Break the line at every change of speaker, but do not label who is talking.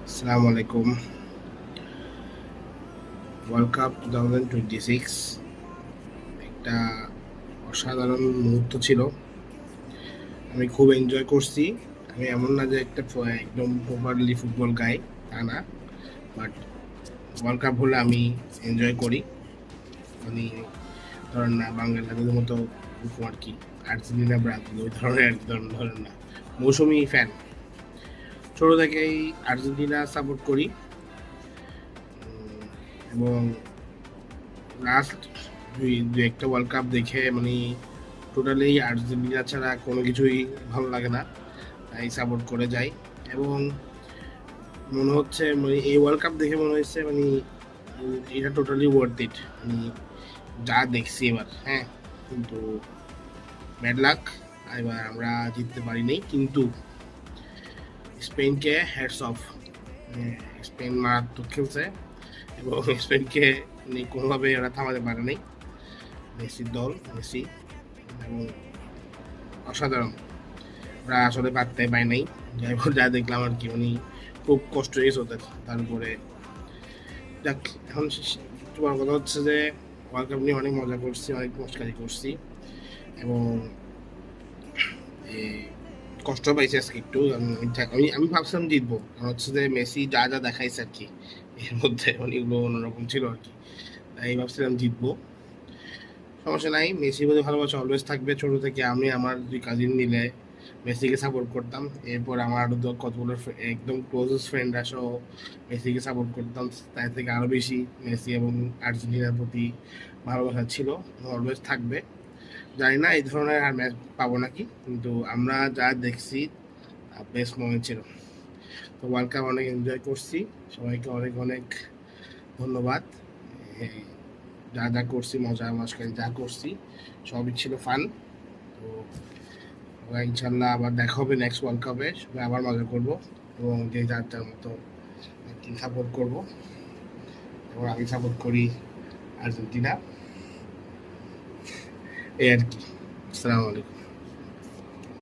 আসসালামু আলাইকুম। World cup 2026 একটা অসাধারণ মুহূর্ত ছিল। আমি খুব এনজয় করছি। আমি এমন না যে একদম প্রপারলি ফুটবল গাই, তা না। বাট ওয়ার্ল্ড কাপ হলে আমি এনজয় করি। মানে ধরেন না, বাঙালিদের মতো এরকম আর কি, আর্জেন্টিনা ব্রাজিল ওই ধরনের একদম ধরেন না, মৌসুমি ফ্যান। ছোট থেকেই আর্জেন্টিনা সাপোর্ট করি। এবং লাস্ট দুই একটা ওয়ার্ল্ড কাপ দেখে মানে টোটালি আর্জেন্টিনা ছাড়া কোনো কিছুই ভালো লাগে না, তাই সাপোর্ট করে যাই। এবং মনে হচ্ছে মানে এই ওয়ার্ল্ড কাপ দেখে মনে হচ্ছে মানে এটা টোটালি ওয়ার্থ ইট, মানে যা দেখছি এবার। হ্যাঁ, কিন্তু ব্যাড লাক, এবার আমরা জিততে পারিনি। কিন্তু স্পেনকে হ্যাটস অফ, স্পেন মারাত্মক খেলছে এবং স্পেনকে মানে কোনোভাবে ওরা থামাতে পারেনি। মেসির দল, মেসি এবং অসাধারণ, ওরা আসলে পারতে পায় নাই। যাই হোক, যা দেখলাম আর কি, মানে খুব কষ্ট হয়েছে ওদের। তারপরে যাক, এখন তোমার কথা হচ্ছে যে ওয়ার্ল্ড কাপ নিয়ে অনেক মজা করছি, অনেক মস্কারি করছি এবং কষ্ট পাইছি আজকে একটু। আমি ভাবছিলাম জিতবো, কারণ হচ্ছে যে মেসি যা যা দেখাইছে আর কি, এর মধ্যে অনেকগুলো অন্যরকম ছিল আর কি, তাই ভাবছিলাম জিতবো। সমস্যা নাই, মেসির প্রতি ভালোবাসা অলওয়েজ থাকবে। ছোট থেকে আমি আমার দুই কাজিন মিলে মেসিকে সাপোর্ট করতাম। এরপর আমার আরো কতগুলো একদম ক্লোজেস্ট ফ্রেন্ডরা সহ মেসিকে সাপোর্ট করতাম। তাই থেকে আরো বেশি মেসি এবং আর্জেন্টিনার প্রতি ভালোবাসা ছিল, অলওয়েজ থাকবে। জানি না এই ধরনের আর ম্যাচ পাবো নাকি, কিন্তু আমরা যা দেখছি বেস্ট মোমেন্ট ছিল। তো ওয়ার্ল্ড কাপ অনেক এনজয় করছি। সবাইকে অনেক অনেক ধন্যবাদ। যা যা করছি, মজা মস্কারি যা করছি সবই ছিল ফান। তো ইনশাল্লাহ আবার দেখা হবে নেক্সট ওয়ার্ল্ড কাপে, সবাই আবার মজা করবো এবং যে যার যার মতো টিম সাপোর্ট করবো। এবং আমি সাপোর্ট করি আর্জেন্টিনা, এই আর কি। আসসালামু আলাইকুম।